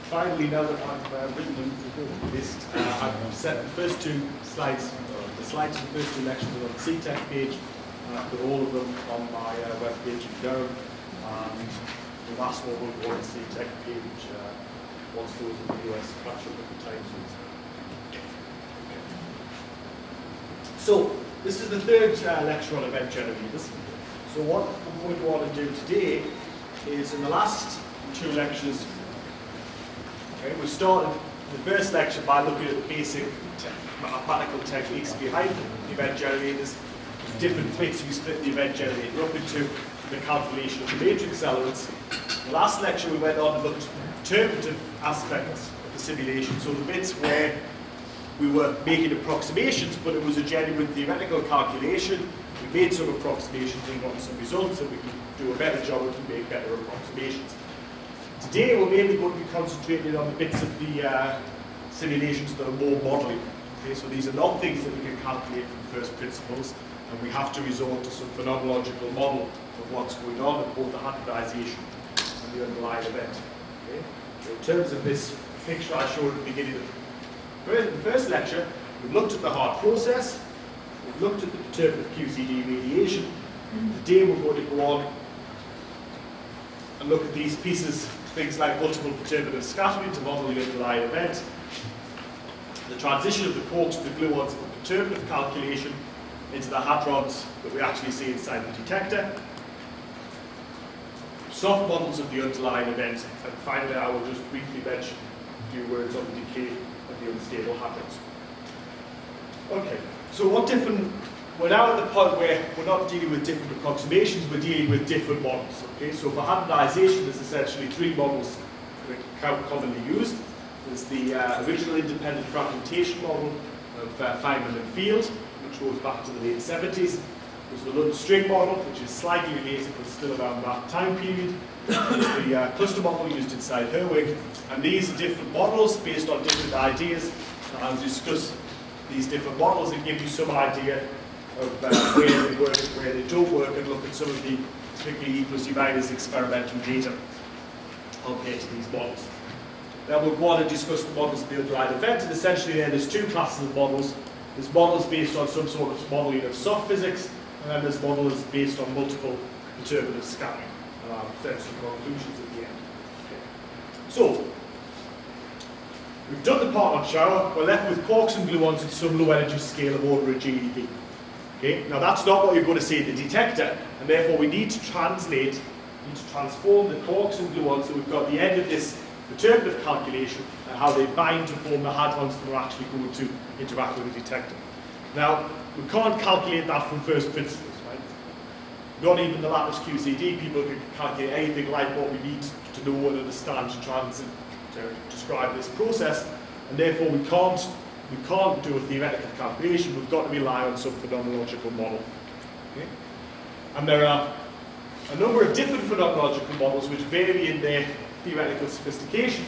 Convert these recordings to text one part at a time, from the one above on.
finally, now that I've written the list, I've set the first two slides, the slides for the first two lectures are on the CTEQ page. Put all of them on my web page in Durham. And the last one will go on the CTEQ page once those in the US catch up with the time zones. So, this is the third lecture on event generators. So what I'm going to want to do today is, in the last two lectures, okay, we started the first lecture by looking at the basic mathematical techniques behind the event generators. There's different bits we split the event generator up into the calculation of the matrix elements. The last lecture we went on and looked at interpretive aspects of the simulation, so the bits where we were making approximations, but it was a genuine theoretical calculation. We made some approximations and got some results, and we can do a better job and can make better approximations. Today we're mainly going to be concentrating on the bits of the simulations that are more modelling. Okay, so these are not things that we can calculate from first principles, and we have to resort to some phenomenological model of what's going on in both the hybridization and the underlying event. Okay? So in terms of this picture I showed at the beginning of the first lecture, we've looked at the hard process, we've looked at the determinative QCD radiation. Today we're going to go on and look at these pieces, things like multiple determinative scattering to model the underlying event, the transition of the quarks to the gluons of the determinative calculation into the hadrons that we actually see inside the detector, soft models of the underlying event, and finally I will just briefly mention a few words on the decay of the unstable hadrons. Okay, so what different, we're now at the point where we're not dealing with different approximations, we're dealing with different models. Okay, so for hybridization there's essentially three models that are commonly used. There's the original independent fragmentation model of Feynman and Field, which goes back to the late 70s. There's the Lund string model, which is slightly related but still around that time period. There's the cluster model used inside Herwig. And these are different models based on different ideas. And I'll discuss these different models and give you some idea of where they work and where they don't work, and look at some of the particularly E+E- experimental data compared to these models. Then we'll go on and discuss the models of the underlying event, and essentially there's two classes of models. There's models based on some sort of modelling of soft physics, and then there's models based on multiple determinative scattering. And I'll set some conclusions at the end. Okay. So, we've done the part on shower. We're left with quarks and gluons at some low energy scale of order of GeV. Okay? Now that's not what you're going to see in the detector, and therefore we need to transform the quarks and gluons that we've got at the end of this determinative calculation and how they bind to form the hadrons that are actually going to interact with the detector. Now, we can't calculate that from first principles, right? Not even the lattice QCD people can calculate anything like what we need to know and understand to describe this process, and therefore we can't do a theoretical calculation. We've got to rely on some phenomenological model. Okay? And there are a number of different phenomenological models which vary in their theoretical sophistication.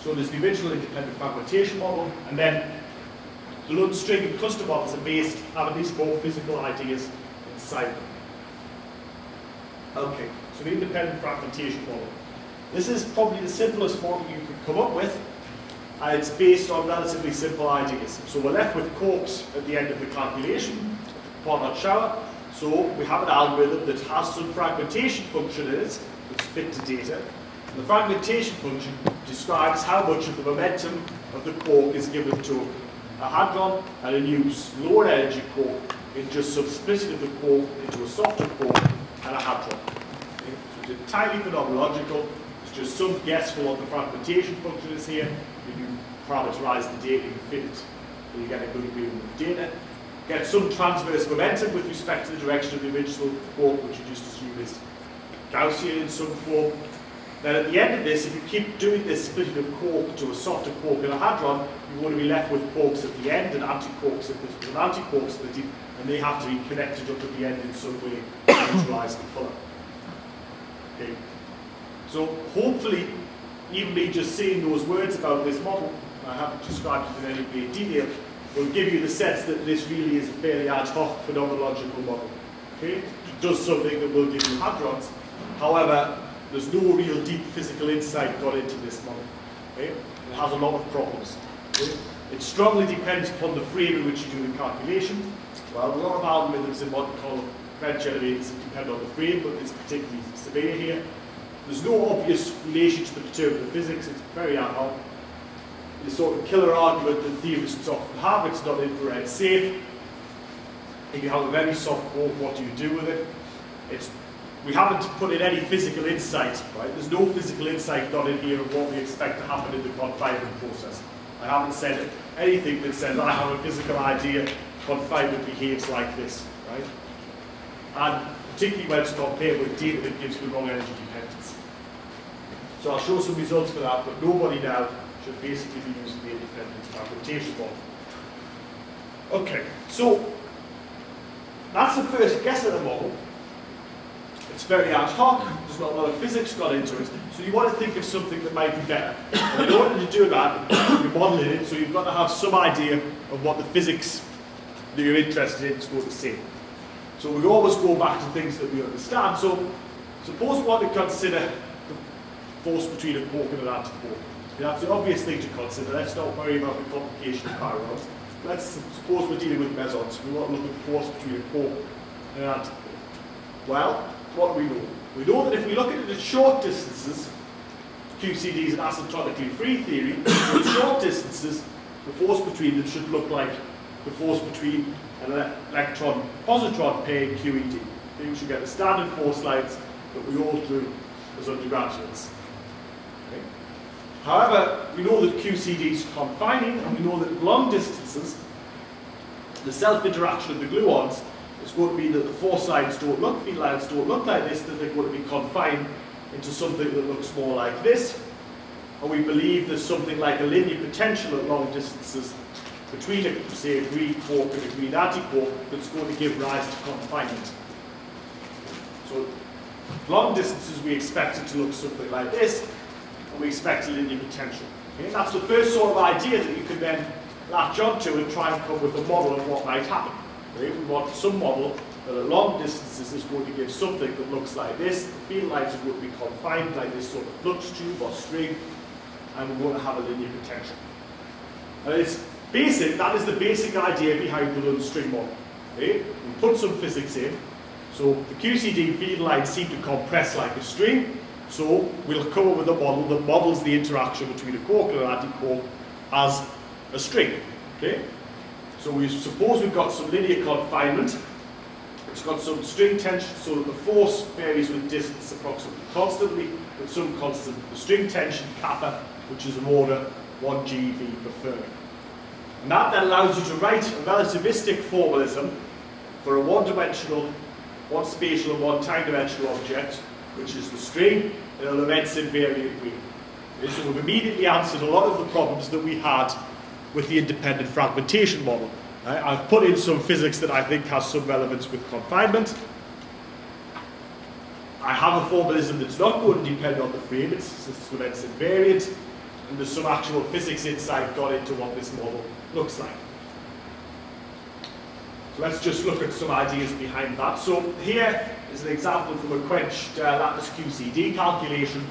So there's the original independent fragmentation model, and then the Lund string and cluster models are based on at least more physical ideas inside them. Okay, so the independent fragmentation model. This is probably the simplest model you could come up with, and it's based on relatively simple ideas. So we're left with quarks at the end of the calculation, Poinnot shower. So we have an algorithm that has some fragmentation function in it that's fit to data. And the fragmentation function describes how much of the momentum of the quark is given to a hadron and a new lower energy quark in just some splitting of the quark into a softer quark and a hadron. Okay? So it's entirely phenomenological. It's just some guess for what the fragmentation function is here. If you parameterize the data, you fit it, and you get a good agreement with the data. Get some transverse momentum with respect to the direction of the original quark, which you just assume is Gaussian in some form. Then at the end of this, if you keep doing this splitting of quark to a softer quark and a hadron, you're going to be left with quarks at the end and anti-quarks if this was an anti-quark splitting, and they have to be connected up at the end in some way to neutralize the colour. Okay. So hopefully, even me just saying those words about this model, I haven't described it in any great detail, will give you the sense that this really is a fairly ad hoc phenomenological model. Okay? It does something that will give you hadrons. However, there's no real deep physical insight got into this model. Okay? It has a lot of problems. Okay? It strongly depends upon the frame in which you do the calculation. Well, a lot of algorithms in what we call event generators depend on the frame, but it's particularly severe here. There's no obvious relation to the determinant of physics. It's very ad hoc. The sort of killer argument that theorists often have, it's not infrared safe. If you have a very soft core, what do you do with it? We haven't put in any physical insight, right? There's no physical insight done in here of what we expect to happen in the confinement process. I haven't said anything that says I have a physical idea confinement behaves like this, right? And particularly when it's compared with data that gives the wrong energy dependence. So I'll show some results for that, but nobody now should basically be using the independent fragmentation model. Okay, so that's the first guess at the model. It's very ad hoc, there's not a lot of physics got into it, so you want to think of something that might be better. And in order to do that, you're modelling it, so you've got to have some idea of what the physics that you're interested in is going to say. So we always go back to things that we understand. So suppose we want to consider the force between a quark and an antiquark. That's the obvious thing to consider. Let's not worry about the complication of pyrons. Let's suppose we're dealing with mesons. We want to look at the force between a quark and an antiquark. Well, what do we know? We know that if we look at it at short distances, QCD is an asymptotically free theory, at short distances, the force between them should look like the force between an electron-positron pair in QED. Okay, we should get the standard force lines that we all drew as undergraduates. Okay. However, we know that QCD is confining, and we know that at long distances, the self-interaction of the gluons is going to be that the force lines don't look, field lines don't look like this, that they're going to be confined into something that looks more like this. And we believe there's something like a linear potential at long distances between, say, a green quark and a green antiquark that's going to give rise to confinement. So, long distances we expect it to look something like this, and we expect a linear potential. Okay? And that's the first sort of idea that you can then latch onto and try and come with a model of what might happen. Okay? We want some model that at long distances is going to give something that looks like this. The field lines are going to be confined like this sort of flux tube or string, and we're going to have a linear potential. And it's basic, that is the basic idea behind the little string model. Okay? We put some physics in. So the QCD field lines seem to compress like a string. So we'll come up with a model that models the interaction between a quark and an antiquark as a string. Okay? So we suppose we've got some linear confinement. It's got some string tension so that the force varies with distance approximately constantly, with some constant. The string tension kappa, which is of order 1 GeV per Fermi. And that then allows you to write a relativistic formalism for a one-dimensional, one spatial and one time-dimensional object, which is the string, in an immense invariant way. Okay, so we've immediately answered a lot of the problems that we had with the independent fragmentation model. Right? I've put in some physics that I think has some relevance with confinement. I have a formalism that's not going to depend on the frame, it's immense invariant, and there's some actual physics insight got into what this model looks like. So let's just look at some ideas behind that. So here is an example from a quenched lattice QCD calculation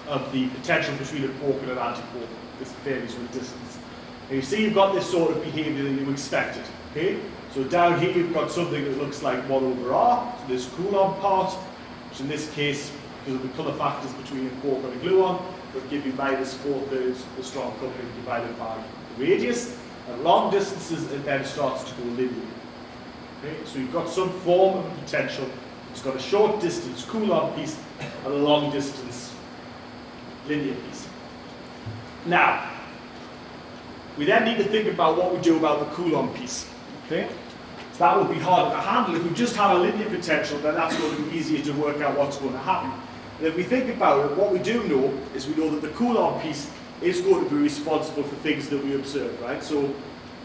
of the potential between a quark and an antiquark. This varies with distance. And you see you've got this sort of behavior that you expected. Okay? So down here you've got something that looks like 1 over R, so this Coulomb part, which in this case, because of the colour factors between a quark and a gluon, would give you minus 4/3 the strong coupling divided by the radius. At long distances, it then starts to go linear. Okay? So you've got some form of potential. It's got a short distance Coulomb piece and a long distance linear piece. Now, we then need to think about what we do about the Coulomb piece. Okay? So that would be harder to handle. If we just have a linear potential, then that's going to be easier to work out what's going to happen. And if we think about it, what we do know is we know that the Coulomb piece is going to be responsible for things that we observe, right? So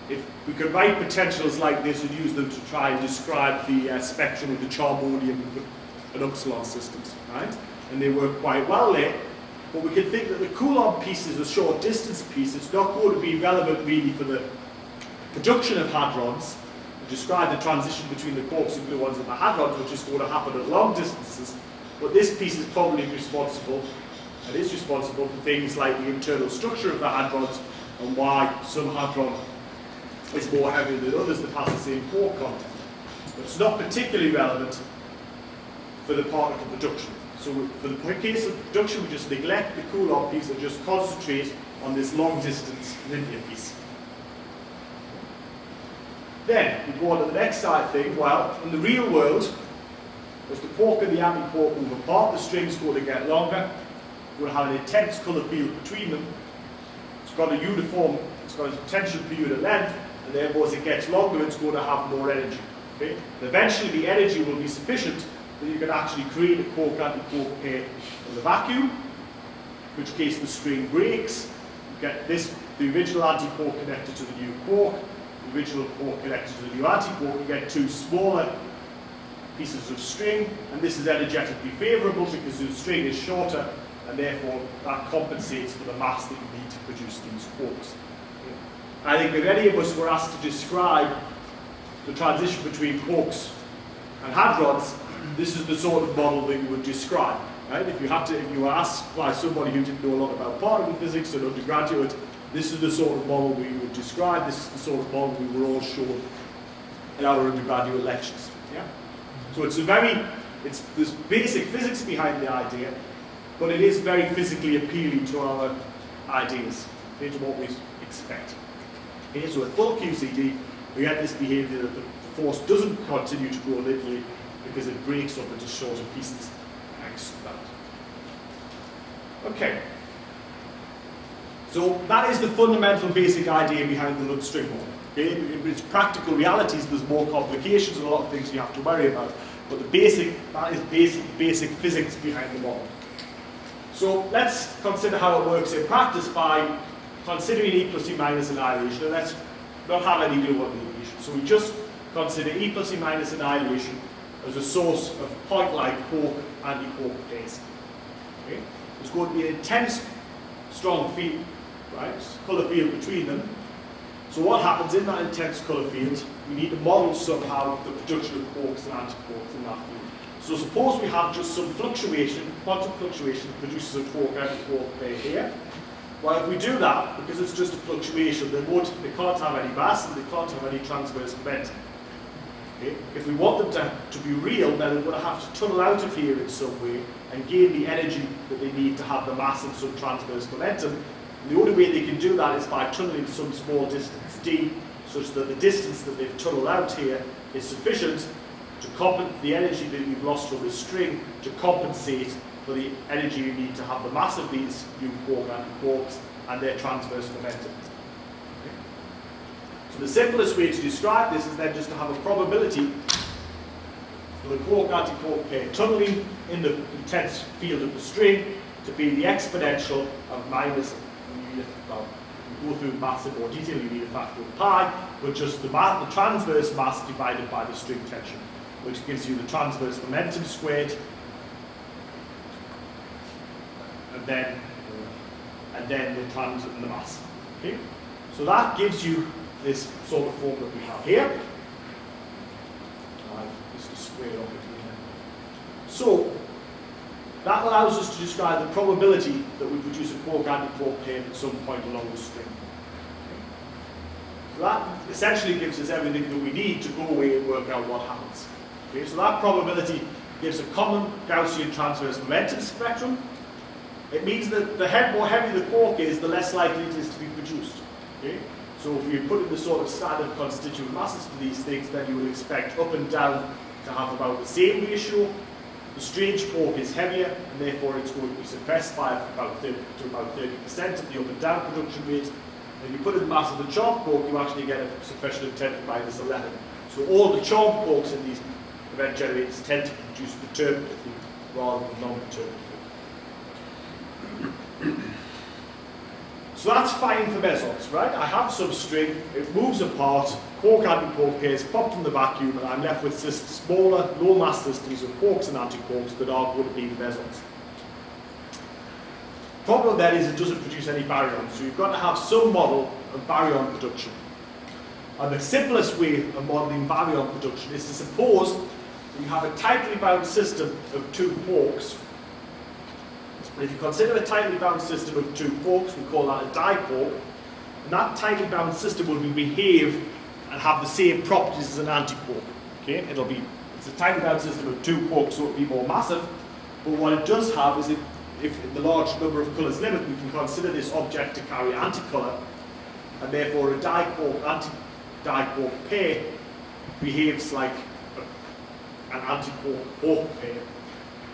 if we could write potentials like this and use them to try and describe the spectrum of the Charmonian and Upsilon systems, right? And they work quite well there. But we can think that the Coulomb piece is a short distance piece. It's not going to be relevant really for the production of hadrons. We describe the transition between the quarks and gluons and the hadrons, which is going to happen at long distances. But this piece is probably responsible and is responsible for things like the internal structure of the hadrons and why some hadron is more heavy than others that has the same quark content. But it's not particularly relevant for the particle production. So for the case of production, we just neglect the Coulomb piece and just concentrate on this long distance linear piece. Then we go on to the next side thing. Well, in the real world, as the quark and the anti-quark move apart, the string's going to get longer. We're going to have an intense colour field between them. It's got a uniform, it's got a potential per unit length, and therefore as it gets longer, it's going to have more energy. Okay? And eventually the energy will be sufficient that you can actually create a quark-anti-quark pair in the vacuum, in which case the string breaks. You get this, the original anti-quark connected to the new quark, the original quark connected to the new anti-quark. You get two smaller pieces of string, and this is energetically favourable because the string is shorter, and therefore that compensates for the mass that you need to produce these quarks. I think if any of us were asked to describe the transition between quarks and hadrons, this is the sort of model that you would describe. Right? If you were asked by somebody who didn't know a lot about particle physics, an undergraduate, this is the sort of model we would describe. This is the sort of model we were all shown in our undergraduate lectures. Yeah? So there's basic physics behind the idea, but it is very physically appealing to our ideas, to what we expect. Okay, so at full QCD, we get this behaviour that the force doesn't continue to grow linearly because it breaks up into shorter pieces. Thanks to that. Okay. So that is the fundamental basic idea behind the Lund string model. Okay? In its practical realities, there's more complications and a lot of things you have to worry about. But that is basic physics behind the model. So let's consider how it works in practice by considering E plus E minus annihilation. And let's not have any real world annihilation. So we just consider E plus E minus annihilation as a source of point-like quark anti-quark pairs. Okay? There's going to be an intense, strong field, right? Colour field between them. So what happens in that intense colour field? We need to model somehow the production of quarks and anti-quarks in that field. So suppose we have just some fluctuation, quantum fluctuation that produces a quark anti-quark pair here. Well, if we do that, because it's just a fluctuation, they can't have any mass and they can't have any transverse momentum. Okay? If we want them to be real, then they're going to have to tunnel out of here in some way and gain the energy that they need to have the mass and some transverse momentum. And the only way they can do that is by tunneling some small distance d, such that the distance that they've tunneled out here is sufficient to compensate the energy that you've lost from the string to compensate for the energy you need to have the mass of these new quark anti-quarks and their transverse momentum. Okay. So the simplest way to describe this is then just to have a probability for the quark anti-quark pair tunneling in the intense field of the string to be the exponential of minus, well, we'll go through mass in more detail, you need a factor of pi, but just the transverse mass divided by the string tension, which gives you the transverse momentum squared, and then the mass. Okay? So that gives you this sort of form that we have here. Just to square off it here. So that allows us to describe the probability that we produce a quark anti-quark pair at some point along the string. Okay? So that essentially gives us everything that we need to go away and work out what happens. Okay? So that probability gives a common Gaussian transverse momentum spectrum. It means that the more heavy the quark is, the less likely it is to be produced. Okay? So if you put in the sort of standard constituent masses for these things, then you would expect up and down to have about the same ratio. The strange quark is heavier, and therefore it's going to be suppressed by about 30% of the up and down production rate. And if you put in the mass of the charmed quark, you actually get a suppression of 10 to the minus 11. So all the charmed quarks in these event generators tend to produce perturbatively rather than non-perturbatively. So that's fine for mesons, right? I have some string, it moves apart, quark anti-quark pairs popped in the vacuum, and I'm left with smaller, low-mass systems of quarks and anti-quarks that are going to be the mesons. The problem then is it doesn't produce any baryons, so you've got to have some model of baryon production. And the simplest way of modelling baryon production is to suppose that you have a tightly bound system of two quarks And if you consider a tightly bound system of two quarks, we call that a diquark. And that tightly bound system will behave and have the same properties as an antiquark. Okay? It's a tightly bound system of two quarks, so it'll be more massive. But what it does have is, if in the large number of colours limit, we can consider this object to carry anticolour, and therefore a diquark-anti-diquark pair behaves like an antiquark-quark pair.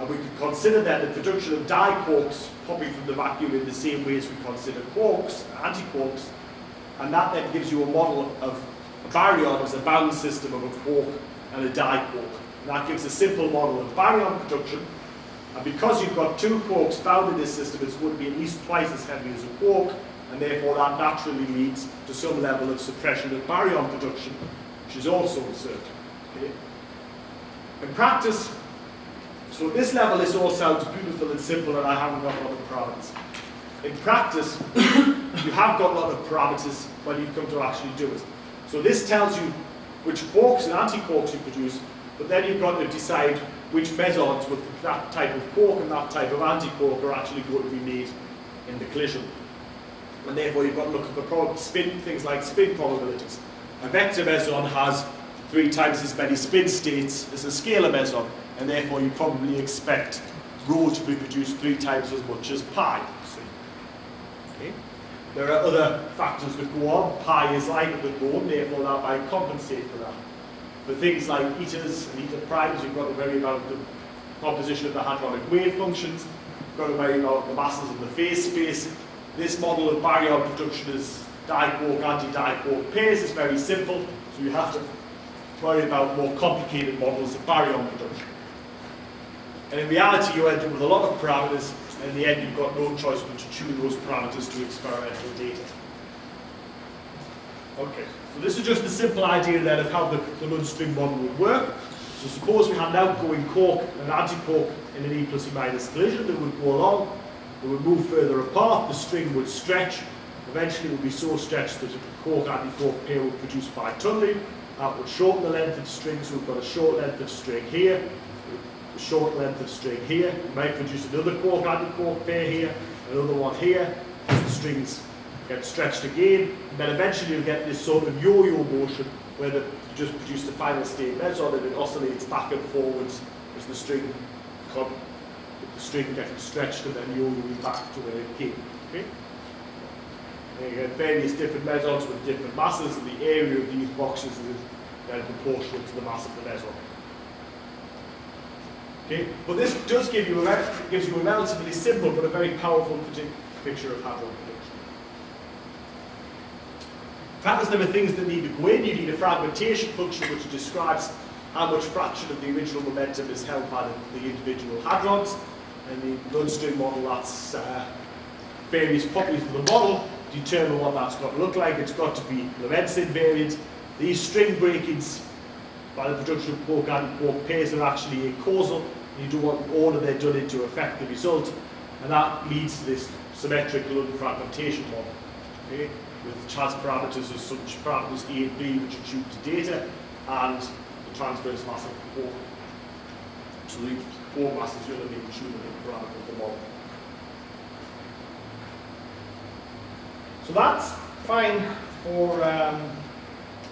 And we can consider then the production of diquarks popping from the vacuum in the same way as we consider quarks, antiquarks, and that then gives you a model of a baryon as a bound system of a quark and a diquark. And that gives a simple model of baryon production. And because you've got two quarks bound in this system, it's going to be at least twice as heavy as a quark, and therefore that naturally leads to some level of suppression of baryon production, which is also observed. Okay? In practice, so at this level this all sounds beautiful and simple, and I haven't got a lot of parameters. In practice, you have got a lot of parameters when you come to actually do it. So this tells you which quarks and antiquarks you produce, but then you've got to decide which mesons with that type of quark and that type of antiquark are actually going to be made in the collision. And therefore you've got to look at the things like spin probabilities. A vector meson has 3 times as many spin states as a scalar meson, and therefore you probably expect rho to be produced 3 times as much as pi. Okay. There are other factors that go on. Pi is lighter than rho, and therefore that might compensate for that. For things like etas and eta primes, you've got to vary about the composition of the hadronic wave functions, you've got to vary about the masses of the phase space. This model of baryon production is diquark, anti-diquark pairs. It's very simple, so you have to worry about more complicated models of baryon production. And in reality, you end up with a lot of parameters, and in the end, you've got no choice but to tune those parameters to experimental data. Okay, so this is just the simple idea then of how the Lund string model would work. So suppose we had an outgoing quark and an antiquark in an E plus E minus collision. They would go along, they would move further apart, the string would stretch. Eventually it would be so stretched that a quark-antiquark pair would produce by tunneling. That would shorten the length of the string, so we've got a short length of string here, a short length of string here. We might produce another quark-antiquark pair here, another one here, as the strings get stretched again, and then eventually you'll get this sort of yo-yo motion where you just produce the final state meson and it oscillates back and forwards as the string getting stretched and then yo-yoing back to where it came. Okay? And you get various different mesons with different masses, and the area of these boxes is then proportional to the mass of the meson. Okay? But this does give you gives you a relatively simple but a very powerful picture of hadron production. In practice, there are things that need to go in. You need a fragmentation function which describes how much fraction of the original momentum is held by the individual hadrons. And the Lund string model, that's various properties of the model determine what that's got to look like. It's got to be Lorentz invariant. These string breakings by the production of quark-antiquark pairs are actually acausal. You don't want the order they're done in to affect the result, and that leads to this symmetric Lund fragmentation model. Okay? With chance parameters as such parameters A and B which are tuned to data, and the transverse mass of the quark. So the quark mass is going to be tuned in the parameter of the model. So that's fine for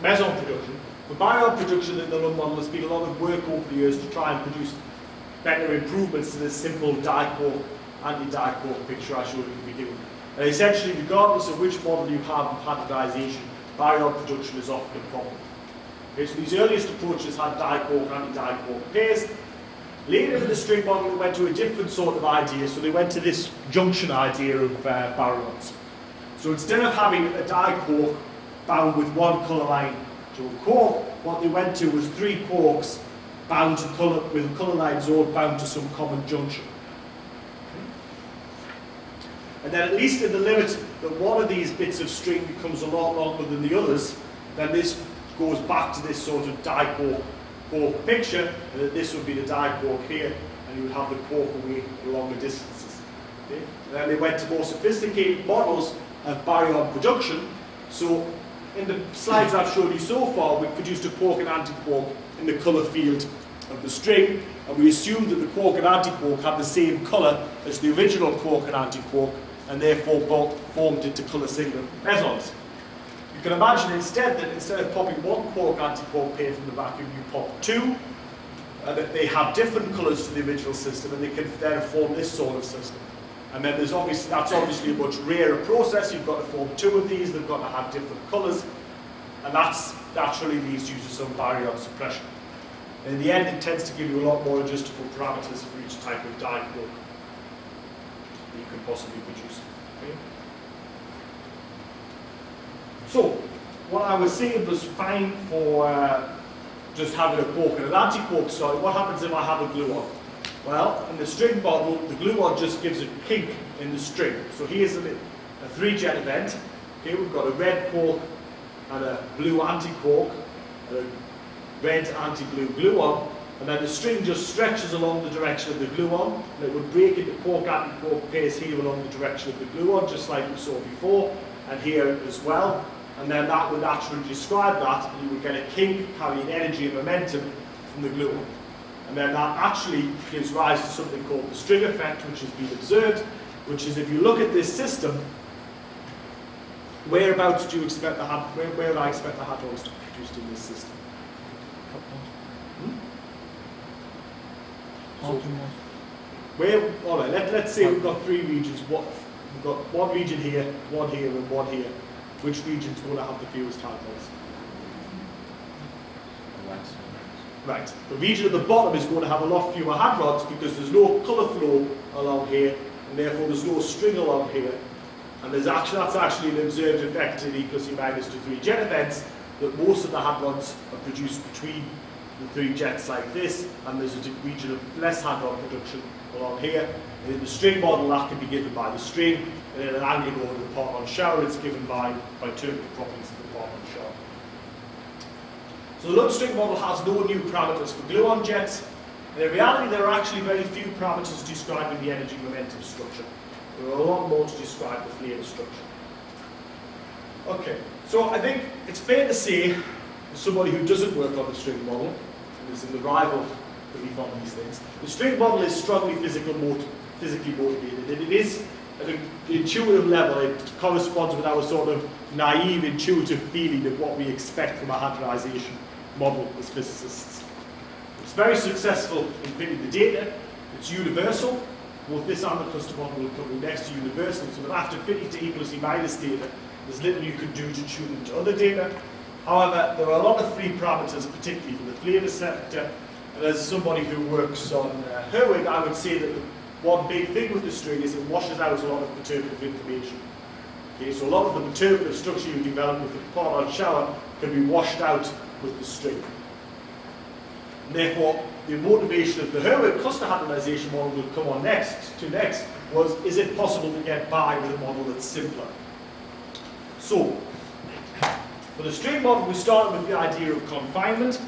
meson production. For baryon production in the Lund model, there's been a lot of work over the years to try and produce better improvements to this simple diquark, anti-diquark picture I showed at the beginning. And essentially, regardless of which model you have of hadronization, baryon production is often a problem. Okay, so these earliest approaches had diquark, anti-diquark pairs. Later in the string model, they went to a different sort of idea, so they went to this junction idea of baryons. So instead of having a diquark bound with one colour line to a quark, what they went to was 3 quarks bound to with colour lines all bound to some common junction. And then at least in the limit that one of these bits of string becomes a lot longer than the others, then this goes back to this sort of diquark quark picture, and that this would be the diquark here, and you would have the quark away at longer distances. Okay? And then they went to more sophisticated models of baryon production. So in the slides I've shown you so far, we've produced a quark and antiquark in the colour field of the string, and we assumed that the quark and anti-quark had the same colour as the original quark and anti-quark, and therefore both formed into colour singlet mesons. You can imagine instead that instead of popping one quark anti-quark pair from the vacuum, you pop two, and that they have different colours to the original system, and they can then form this sort of system. And then that's obviously a much rarer process. You've got to form two of these, they've got to have different colours, and that naturally leads you to some baryon suppression. And in the end, it tends to give you a lot more adjustable parameters for each type of dye quark that you can possibly produce. Okay? So, what I was saying was fine for just having a quark and an anti-quark story. What happens if I have a gluon? Well, in the string model, the gluon just gives a kink in the string. So here's a 3-jet event. Okay, we've got a red quark and a blue anti-quark, and a red anti-blue gluon, and then the string just stretches along the direction of the gluon, and it would break into quark anti-quark pairs here along the direction of the gluon, just like we saw before, and here as well. And then that would actually describe that, and you would get a kink carrying energy and momentum from the gluon. And then that actually gives rise to something called the string effect, which has been observed, which is if you look at this system, whereabouts do you expect the where would I expect the hadrons to be produced in this system? All right, let's say we've got 3 regions. We've got one region here, and one here. Which region's going to have the fewest hadrons? Right, the region at the bottom is going to have a lot fewer hadrons because there's no colour flow along here, and therefore there's no string along here. And that's actually an observed effect in E plus E minus to 3 jet events, that most of the hadrons are produced between the 3 jets like this, and there's a region of less hadron production along here. And in the string model, that can be given by the string, and in an angular order of the Parton shower, it's given by turbic properties of the Parton shower. So the Lund string model has no new parameters for gluon jets, and in reality there are actually very few parameters describing the energy momentum structure. There are a lot more to describe the flavor structure. Okay, so I think it's fair to say, as somebody who doesn't work on the string model, and is in the rival belief on these things, the string model is strongly physically motivated, and it is, at an intuitive level, it corresponds with our sort of naive, intuitive feeling of what we expect from a hadronization model as physicists. It's very successful in fitting the data. It's universal. Both this and the cluster model will come next to universal, so that after fitting to E plus E minus data, there's little you can do to tune into other data. However, there are a lot of free parameters, particularly for the flavor sector, and as somebody who works on Herwig, I would say that the one big thing with the string is it washes out a lot of perturbative information. Okay, so a lot of the perturbative structure you develop with the Parton shower can be washed out with the string. And therefore, the motivation of the Herwig cluster hadronization model we'll come on next was, is it possible to get by with a model that's simpler? So, for the string model, we started with the idea of confinement,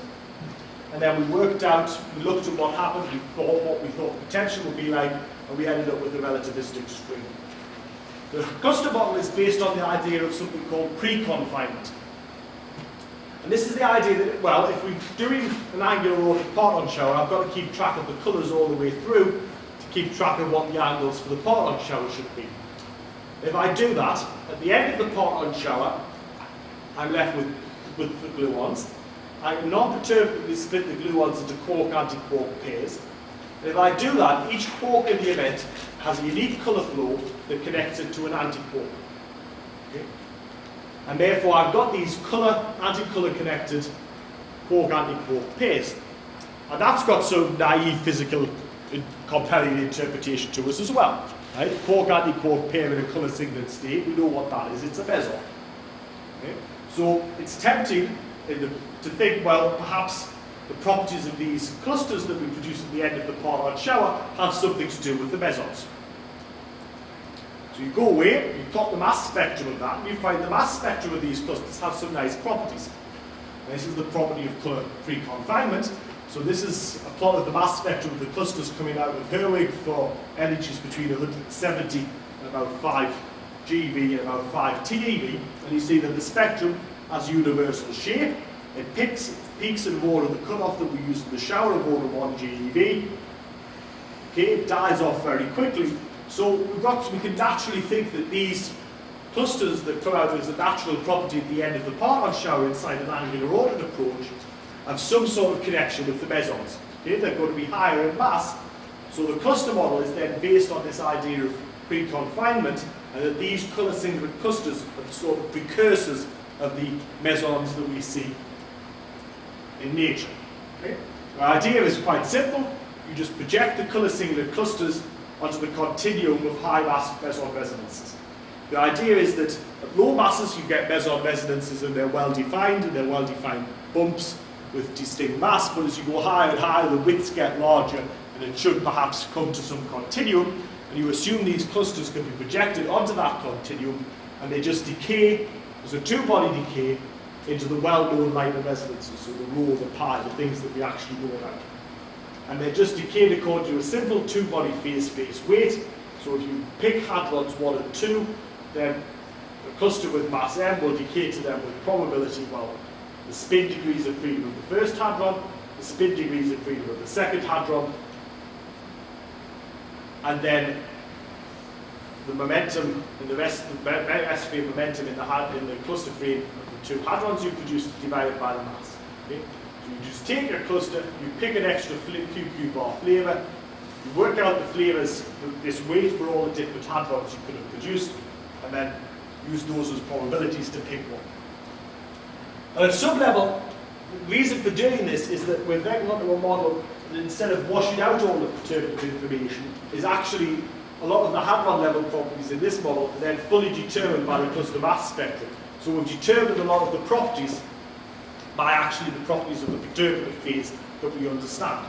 and then we looked at what happened, we thought what we thought the potential would be like, and we ended up with a relativistic string. The cluster model is based on the idea of something called pre-confinement. And this is the idea that, well, if we're doing an angular order Parton shower, I've got to keep track of the colours all the way through to keep track of what the angles for the Parton shower should be. If I do that, at the end of the Parton shower, I'm left with the gluons. I can non-perturbatively split the gluons into quark-anti-quark pairs. And if I do that, each quark in the event has a unique colour flow that connects it to an anti-quark. Okay? And therefore, I've got these anti-colour connected quark-anti-quark pairs. And that's got some naive physical compelling interpretation to us as well. Right? Quark-anti-quark pair in a colour singlet state, we know what that is, it's a meson. Okay? So it's tempting to think, well, perhaps the properties of these clusters that we produce at the end of the Parton shower have something to do with the mesons. So you go away, you plot the mass spectrum of that, and you find the mass spectrum of these clusters have some nice properties. And this is the property of colour-free confinement. So this is a plot of the mass spectrum of the clusters coming out of Herwig for energies between 170 and about 5 GeV and about 5 TeV. And you see that the spectrum has universal shape. It picks peaks in water, the cutoff that we use in the shower of water, 1 GeV. Okay, it dies off very quickly. So we can naturally think that these clusters that come out as a natural property at the end of the part-on shower inside an angular ordered approach have some sort of connection with the mesons. Okay, they're going to be higher in mass. So the cluster model is then based on this idea of pre-confinement, and that these colour singlet clusters are sort of precursors of the mesons that we see in nature. Okay? The idea is quite simple. You just project the colour singlet clusters onto the continuum of high mass meson resonances. The idea is that at low masses you get meson resonances and they're well defined, and they're well defined bumps with distinct mass, but as you go higher and higher the widths get larger and it should perhaps come to some continuum, and you assume these clusters can be projected onto that continuum and they just decay, there's a two-body decay into the well-known minor resonances, so the rho, the pi, the things that we actually know about. And they're just decayed according to a simple two-body phase space weight. So if you pick hadrons 1 and 2, then the cluster with mass m will decay to them with probability, well, the spin degrees of freedom of the first hadron, the spin degrees of freedom of the second hadron, and then the momentum in the rest, the S-frame momentum in the cluster frame of the two hadrons you produce divided by the mass. Okay? So you just take your cluster, you pick an extra QQ bar flavour, you work out the flavours, this weight for all the different hadrons you could have produced, and then use those as probabilities to pick one. And at some level, the reason for doing this is that we're then going to a model that instead of washing out all the perturbative information, is actually a lot of the hadron level properties in this model are then fully determined by the cluster mass spectrum. So we've determined a lot of the properties by actually the properties of the perturbative phase that we understand.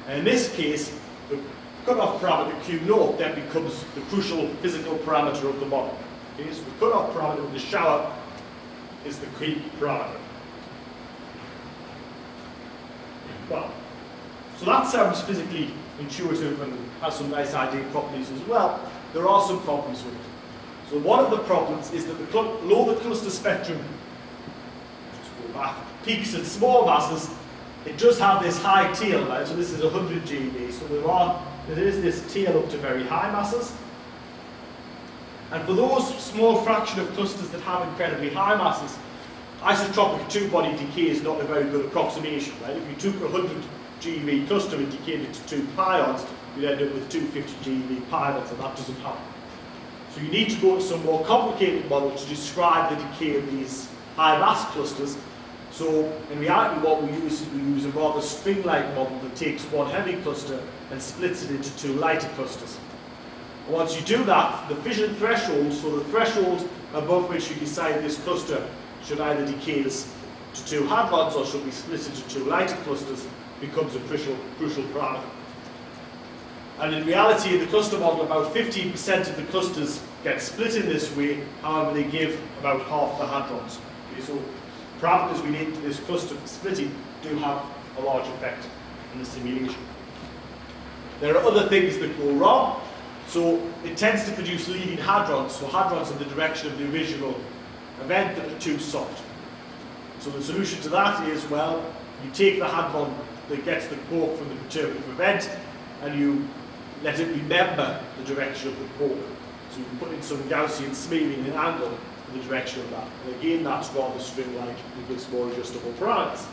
And in this case, the cutoff parameter Q0 then becomes the crucial physical parameter of the model. Okay, so the cutoff parameter of the shower is the creep parameter. Well, so that sounds physically intuitive and has some nice ideal properties as well. There are some problems with it. So one of the problems is that below the cluster spectrum, just go back, peaks at small masses, it does have this high tail, right? So this is 100 GeV. So there is this tail up to very high masses. And for those small fraction of clusters that have incredibly high masses, isotropic two-body decay is not a very good approximation, right? If you took a 100 GeV cluster and decayed it to 2 pions, you'd end up with 250 GeV pions, and that doesn't happen. So you need to go to some more complicated model to describe the decay of these high mass clusters. So in reality what we use is we use a rather string-like model that takes one heavy cluster and splits it into 2 lighter clusters. And once you do that, the fission threshold, so the threshold above which you decide this cluster should either decay to 2 hadrons or should be split into 2 lighter clusters, becomes a crucial parameter. And in reality, in the cluster model, about 15% of the clusters get split in this way, however they give about half the hadrons. Okay, so parameters related to this cluster splitting do have a large effect in the simulation. There are other things that go wrong. So it tends to produce leading hadrons, so hadrons in the direction of the original event that are too soft. So the solution to that is, well, you take the hadron that gets the quark from the perturbative event and you let it remember the direction of the quark. So you put in some Gaussian smearing and angle in the direction of that. And again, that's rather string-like and gives more adjustable parameters.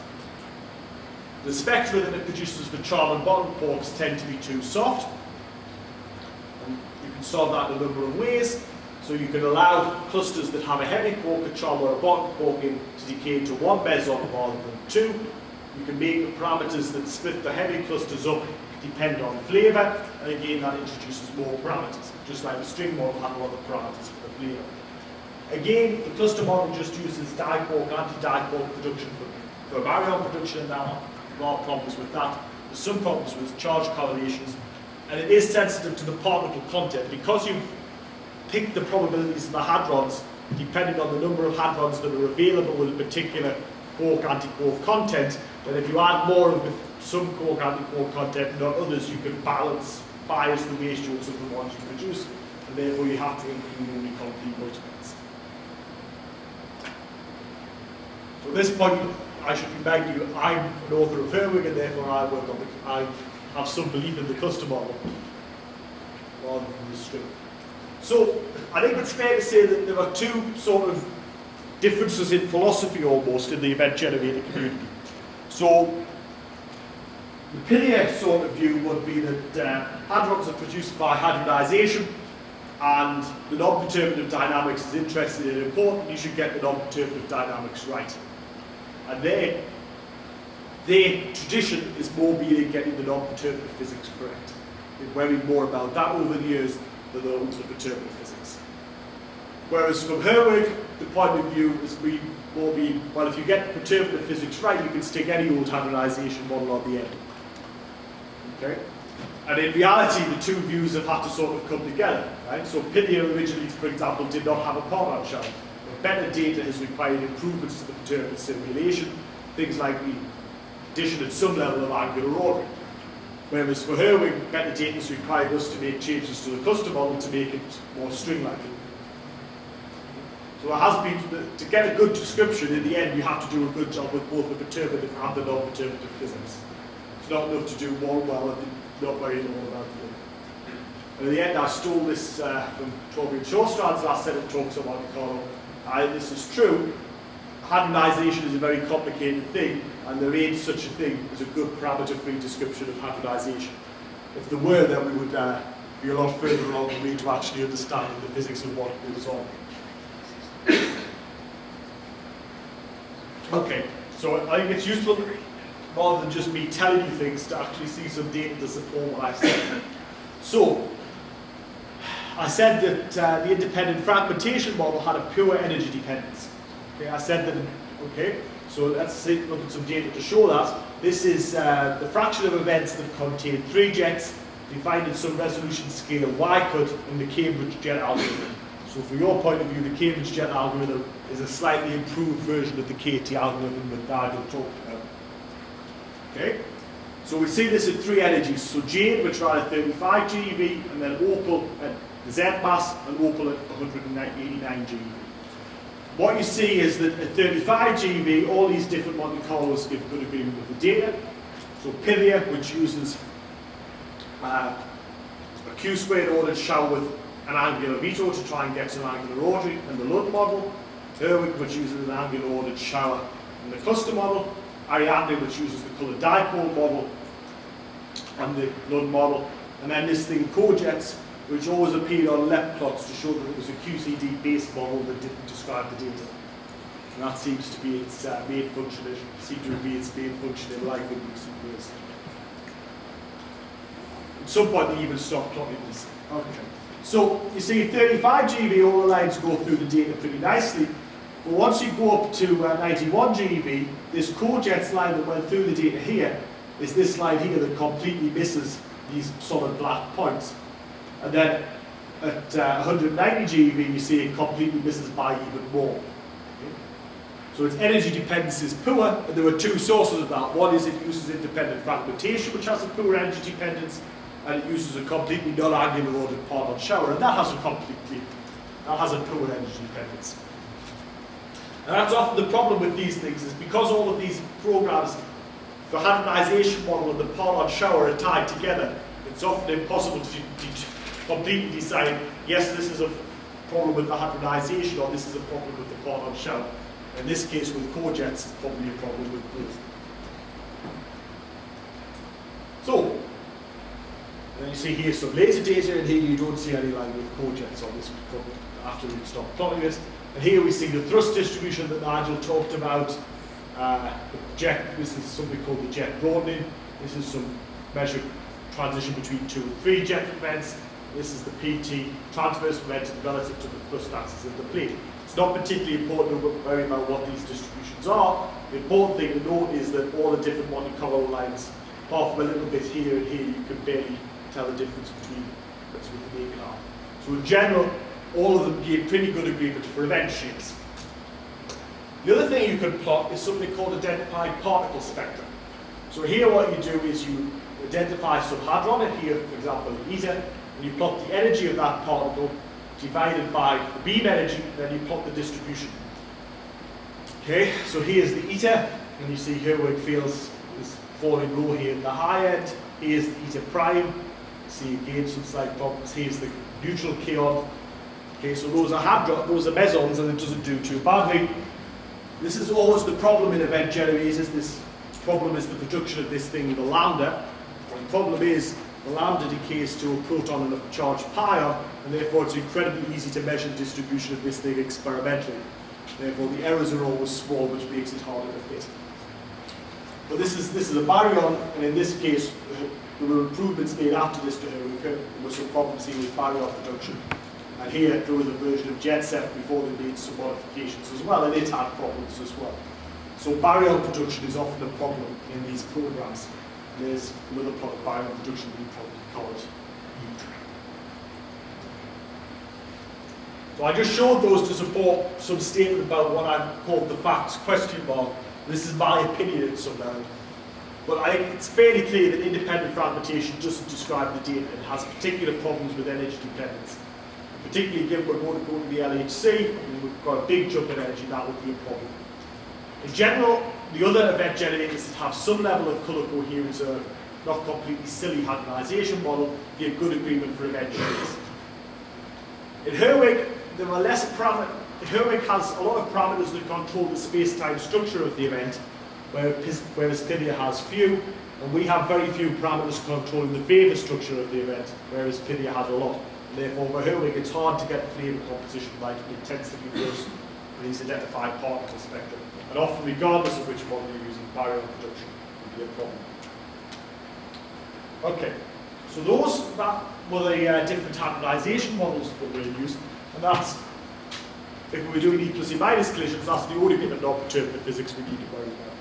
The spectra that it produces for charm and bottom quarks tend to be too soft. And you can solve that in a number of ways. So you can allow clusters that have a heavy quark, a charm, or a bottom quark in to decay into 1 meson rather than 2. You can make the parameters that split the heavy clusters up depend on flavour, and again that introduces more parameters, just like the string model had a lot of parameters for the flavour. Again, the cluster model just uses diquark, anti-diquark production for baryon production, and now there are problems with that. There's some problems with charge correlations, and it is sensitive to the particle content. Because you've picked the probabilities of the hadrons, depending on the number of hadrons that are available with a particular quark, anti-quark content, then if you add more with some quark, anti-quark content, not others, you can bias the ratios of the ones you produce, and therefore you have to include only complete multiples. So at this point, I should remind you, I'm an author of Herwig, and therefore I have some belief in the cluster model rather than the string. So I think it's fair to say that there are two sort of differences in philosophy almost in the event generator community. So the Peter sort of view would be that hadrons are produced by hadronization, and the non-perturbative dynamics is interesting and important. You should get the non-perturbative dynamics right. And their tradition is more being in getting the non-perturbative physics correct. They've worried more about that over the years than the perturbative physics. Whereas from Herwig, the point of view is more being, well, if you get the perturbative physics right, you can stick any old hadronization model on the end. Okay? And in reality, the two views have had to sort of come together. Right? So Peter originally, for example, did not have a part-on shell. But better data has required improvements to the perturbative simulation, things like the addition at some level of angular ordering. Whereas for Herwig, better data has required us to make changes to the cluster model to make it more string-like. So it has been, to get a good description, in the end you have to do a good job with both the perturbative and the non-perturbative physics. It's not enough to do one well and not worrying all about the other. And in the end I stole this from Torbjörn Sjöstrand's last set of talks on Monte Carlo. This is true. Hadronization is a very complicated thing, and there ain't such a thing as a good parameter-free description of hadronization. If there were, then we would be a lot further along the way to actually understanding the physics of what goes on. Okay, so I think it's useful, rather than just me telling you things, to actually see some data to support what I said. So, I said that the independent fragmentation model had a pure energy dependence. Okay, I said that, okay, so let's look at some data to show that. This is the fraction of events that contain 3 jets defined in some resolution scale y cut in the Cambridge jet algorithm. So from your point of view, the Cambridge jet algorithm is a slightly improved version of the KT algorithm that Nigel talked about. Okay? So we see this at 3 energies. So Jade, which are at 35 GeV, and then Opal at the Z mass, and Opal at 189 GeV. What you see is that at 35 GeV, all these different Monte Carlos give good agreement with the data. So Pythia, which uses a Q-squared ordered shell with an angular veto to try and get some angular ordering, and the Lund model. Herwig, which uses an angular ordered shower in the cluster model. Ariadne, which uses the colored dipole model and the Lund model. And then this thing, cojets, which always appeared on left plots to show that it was a QCD-based model that didn't describe the data. And that seems to be its main function, its main function in life in recent years. At some point they even stopped plotting this. Okay. So you see 35 GeV, all the lines go through the data pretty nicely. But once you go up to 91 GeV, this cojets line that went through the data here is this line here that completely misses these solid black points. And then at 190 GeV, you see it completely misses by even more. Okay? So its energy dependence is poor, and there are 2 sources of that. One is it uses independent fragmentation, which has a poor energy dependence, and it uses a completely non-angular ordered part-on shower, and that has a poor energy dependence. And that's often the problem with these things, is because all of these programs, the hadronization model and the part-on shower are tied together, it's often impossible to completely decide, yes, this is a problem with the hadronization, or this is a problem with the part-on shower. In this case, with cojets, it's probably a problem with both. So, then you see here some later data, and here you don't see any line with cojets on this after we stop plotting it. And here we see the thrust distribution that Nigel talked about. This is something called the jet broadening. This is some measured transition between 2 and 3 jet events. This is the PT transverse momentum relative to the thrust axis of the plate. It's not particularly important to worry about what these distributions are. The important thing to note is that all the different Monte Carlo lines, apart from a little bit here and here, you can barely tell the difference between what's with the naked eye. So in general, all of them give pretty good agreement for event shapes. The other thing you can plot is something called identified particle spectrum. So here what you do is you identify some hadron, and here, for example, an eta, and you plot the energy of that particle divided by the beam energy, and then you plot the distribution. Okay, so here's the eta, And you see Herwig feels this falling low here in the high end. Here's the eta prime. See again some slight problems. Here's the neutral kaon. Okay, so those are hadron, those are mesons, and it doesn't do too badly. This is always the problem in event generators. This problem is the production of this thing, the lambda. And the problem is the lambda decays to a proton and a charged pion, and therefore it's incredibly easy to measure the distribution of this thing experimentally. Therefore the errors are always small, which makes it harder to fit. But this is a baryon, and in this case there were improvements made after this to Herwig. There were some problems here with baryon production. And here there was a version of JetSep before they made some modifications as well, and it had problems as well. So baryon production is often a problem in these programs. And there's another plot of baryon production we probably call it U. So I just showed those to support some statement about what I've called the facts question mark. This is my opinion in some level. But I think it's fairly clear that independent fragmentation doesn't describe the data. It has particular problems with energy dependence. Particularly given we're going to go to the LHC, and we've got a big jump in energy, that would be a problem. In general, the other event generators that have some level of colour coherence or not completely silly hadronization model give good agreement for event generators. In Herwig, there are less parameters. Herwig has a lot of parameters that control the space-time structure of the event, whereas Pythia has few, and we have very few parameters controlling the flavor structure of the event, whereas Pythia has a lot. And therefore, for Herwig, it's hard to get the flavor composition right. It tends to be worse for these identified particle spectrum. And often, regardless of which model you're using, baryon production would be a problem. Okay, so that were the different hadronization models that we used, and that's, if we were doing E plus E minus collisions, that's the only bit of non-perturbative physics we need to worry about.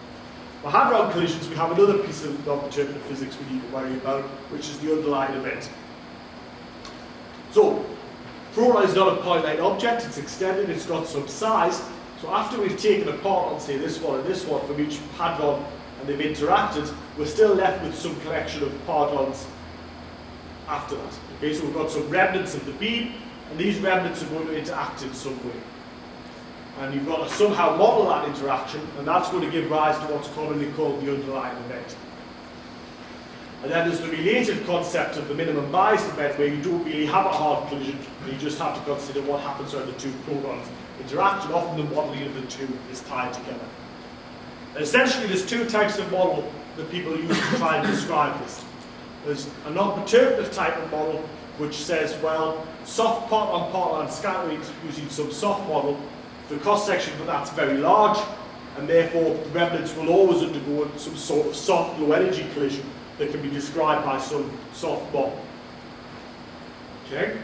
For hadron collisions, we have another piece of non-perturbative physics we need to worry about, which is the underlying event. So, proton is not a point-light object, it's extended, it's got some size. So after we've taken apart, let's say this one and this one from each hadron, and they've interacted, we're still left with some collection of partons after that. Okay, so we've got some remnants of the beam, and these remnants are going to interact in some way. And you've got to somehow model that interaction, and that's going to give rise to what's commonly called the underlying event. And then there's the related concept of the minimum bias event, where you don't really have a hard collision, and you just have to consider what happens when the two protons interact, and often the modeling of the two is tied together. And essentially, there's two types of model that people use to try and describe this. There's a non-perturbative type of model, which says, well, soft part-on-part scattering using some soft model. The cross-section for that's very large, and therefore the remnants will always undergo some sort of soft low-energy collision that can be described by some soft model. Okay?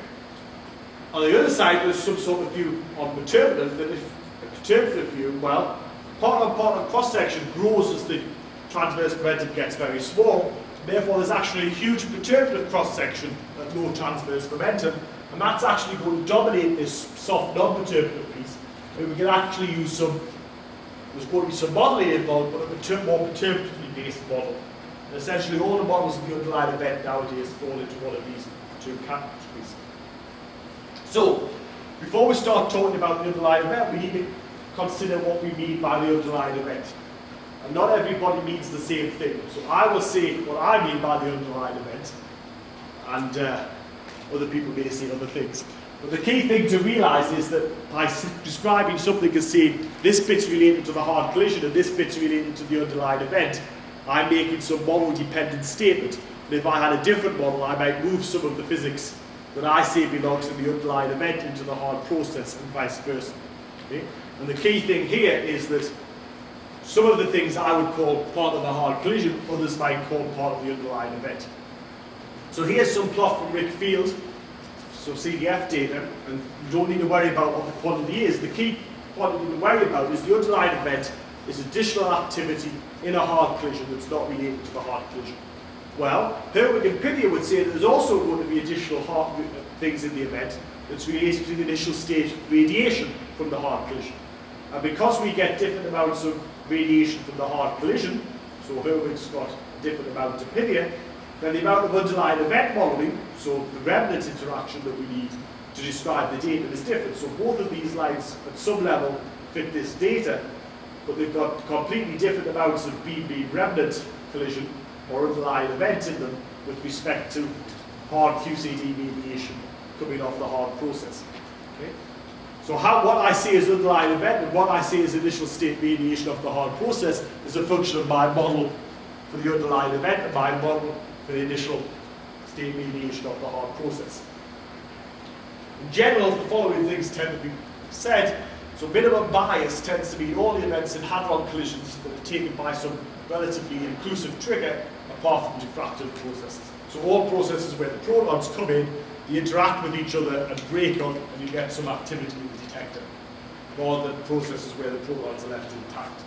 On the other side, there's some sort of view on perturbative, that if a perturbative view, well, part-on-part cross-section grows as the transverse momentum gets very small. Therefore, there's actually a huge perturbative cross-section at low transverse momentum, and that's actually going to dominate this soft non-perturbative piece. And we can actually use some, there's going to be some modeling involved, but a more perturbatively based model. And essentially, all the models of the underlying event nowadays fall into one of these two categories. So, before we start talking about the underlying event, we need to consider what we mean by the underlying event. And not everybody means the same thing. So I will say what I mean by the underlying event, and other people may say other things. But the key thing to realise is that by describing something as saying this bit's related to the hard collision and this bit's related to the underlying event, I'm making some model-dependent statement. And if I had a different model, I might move some of the physics that I say belongs to the underlying event into the hard process and vice versa. Okay? And the key thing here is that some of the things I would call part of the hard collision, others might call part of the underlying event. So here's some plot from Rick Field, some CDF data, and you don't need to worry about what the quantity is. The key quantity to worry about is the underlying event is additional activity in a hard collision that's not related to the hard collision. Well, Herwig and Pythia would say that there's also going to be additional hard things in the event that's related to the initial state radiation from the hard collision. And because we get different amounts of radiation from the hard collision, so Herwig's got a different amount to Pythia, then the amount of underlying event modelling, so the remnant interaction that we need to describe the data is different. So both of these lines at some level fit this data, but they've got completely different amounts of beam remnant collision or underlying event in them with respect to hard QCD mediation coming off the hard process. Okay? So what I see as underlying event and what I see as initial state mediation of the hard process is a function of my model for the underlying event and my model for the initial state mediation of the hard process. In general, the following things tend to be said. So minimum bias tends to mean all the events in hadron collisions that are taken by some relatively inclusive trigger apart from diffractive processes. So all processes where the protons come in, they interact with each other and break up, and you get some activity in the detector, rather than processes where the protons are left intact.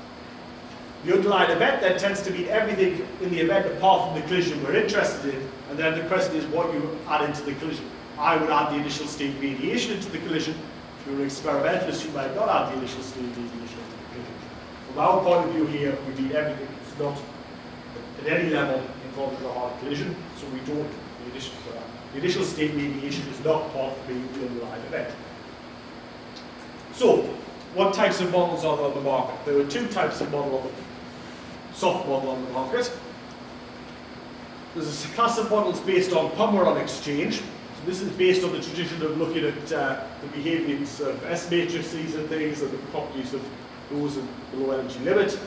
The underlying event then tends to mean everything in the event apart from the collision we're interested in, and then the question is what you add into the collision. I would add the initial state mediation into the collision. If you're an experimentalist, you might not add the initial state mediation into the collision. From our point of view here, we need everything that's not at any level involved in a hard collision, so we don't the initial state mediation is not part of the underlying event. So, what types of models are there on the market? There are two types of soft model on the market. There's a class of models based on Pomeroy exchange. So this is based on the tradition of looking at the behaviours of S matrices and things and the properties of those in the low energy limit.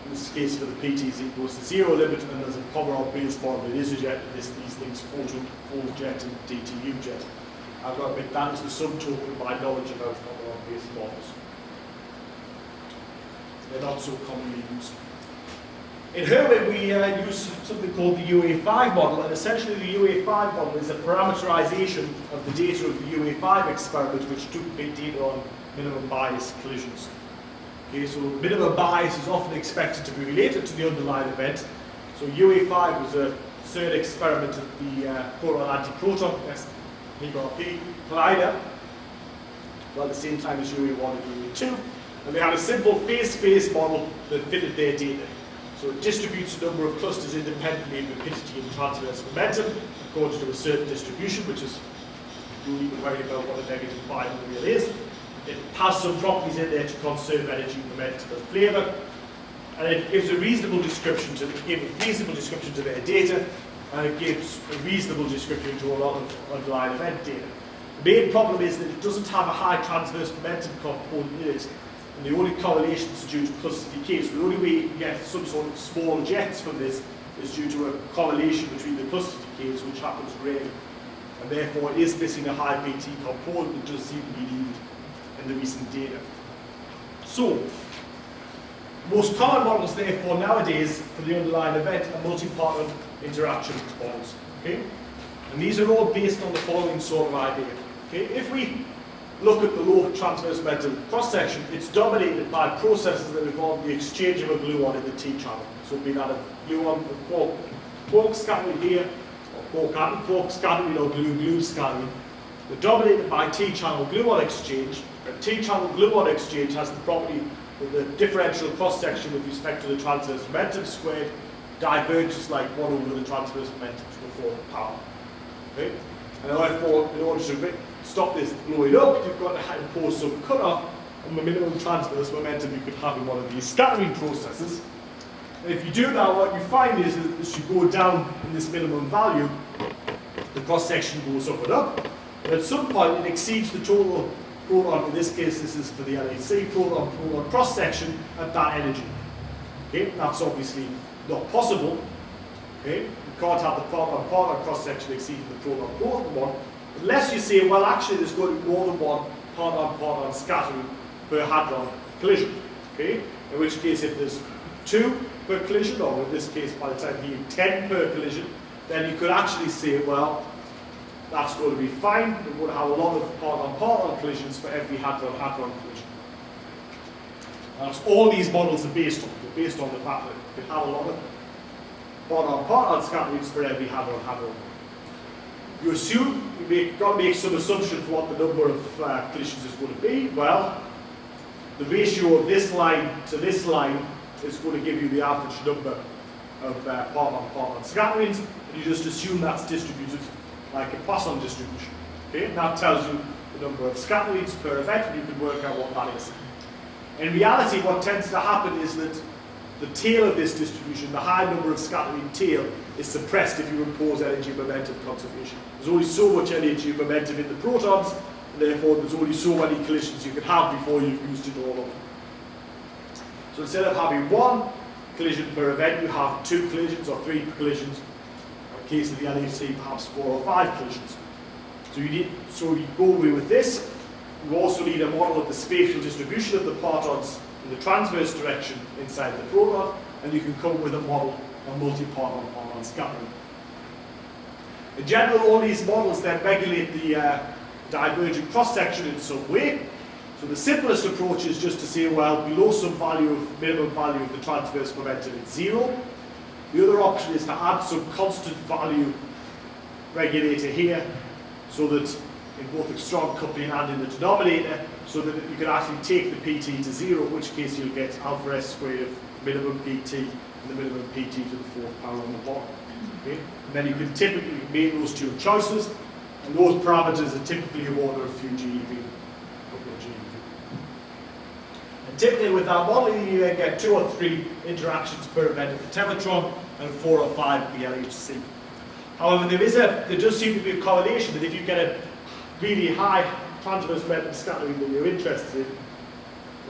In this case, for the PT equals to 0 limit, and there's a Pomeroy-based model that is jet, these things photojet and DTU jet. I've got to admit that is the sum total of my knowledge about Pomeroy-based models. They're not so commonly used. In Herwin, we use something called the UA5 model, and essentially the UA5 model is a parameterization of the data of the UA5 experiment, which took data on minimum bias collisions. Okay, so minimum bias is often expected to be related to the underlying event. So UA5 was a third experiment at the proton-antiproton PRP collider, well, at the same time as UA1 and UA2, and they had a simple phase-space model that fitted their data. So it distributes a number of clusters independently in rapidity and transverse momentum according to a certain distribution, which is you don't even worry about what a negative binomial is. It has some properties in there to conserve energy, momentum, and flavour, and it gives a reasonable description to their data, and it gives a reasonable description to a lot of underlying event data. The main problem is that it doesn't have a high transverse momentum component in it, and the only correlations are due to cluster decay. So the only way you can get some sort of small jets from this is due to a correlation between the cluster decays, which happens rarely, and therefore it is missing a high PT component that does seem to be needed in the recent data. So, most common models therefore nowadays for the underlying event are multi-partner interaction models. Okay? And these are all based on the following sort of idea. Okay? If we look at the low transverse momentum cross-section, it's dominated by processes that involve the exchange of a gluon in the T-channel. So be that a gluon of quark scattering here, or quark scattering or glue scattering. They're dominated by T-channel gluon exchange. And T-channel gluon exchange has the property that the differential cross-section with respect to the transverse momentum squared diverges like 1 over the transverse momentum to the 4th power. Okay? And therefore, in order to stop this blowing up, you've got to impose some cutoff on the minimum transverse momentum you could have in one of these scattering processes. And if you do that, what you find is that as you go down in this minimum value, the cross-section goes up and up. And at some point, it exceeds the total proton, in this case, this is for the LHC, proton cross-section at that energy. Okay, that's obviously not possible. Okay, you can't have the proton cross-section exceeding the proton one, unless you say, well, actually, there's going to be more than one proton scattering per hadron collision. Okay, in which case, if there's 2 per collision, or in this case, by the time you 10 per collision, then you could actually say, well, that's going to be fine. We're going to have a lot of proton collisions for every hadron collision. That's all these models are based on. They're based on the fact that you can have a lot of proton scatterings for every hadron. You assume, you've got to make some assumption for what the number of collisions is going to be. Well, the ratio of this line to this line is going to give you the average number of proton scatterings, and you just assume that's distributed like a Poisson distribution. Okay? And that tells you the number of scatterings per event, and you can work out what that is. In reality, what tends to happen is that the tail of this distribution, the high number of scattering tail, is suppressed if you impose energy and momentum conservation. There's only so much energy and momentum in the protons, and therefore there's only so many collisions you can have before you've used it all up. So instead of having one collision per event, you have 2 collisions or 3 collisions. In the case of the LHC, perhaps 4 or 5 collisions. So you go away with this. You also need a model of the spatial distribution of the partons in the transverse direction inside the proton, and you can come up with a model of multi-parton scattering. In general, all these models then regulate the divergent cross-section in some way. So the simplest approach is just to say, well, below some value of minimum value of the transverse momentum, it's 0. The other option is to add some constant value regulator here, so that in both the strong coupling and in the denominator, so that you can actually take the PT to 0, in which case you'll get alpha S squared of minimum PT and the minimum PT to the 4th power on the bottom. Okay? And then you can typically make those 2 choices, and those parameters are typically of order of few GeV. And typically with that modeling, you then get 2 or 3 interactions per event at the tevatron and 4 or 5 at the LHC. However, there does seem to be a correlation that if you get a really high transverse momentum scattering that you're interested in,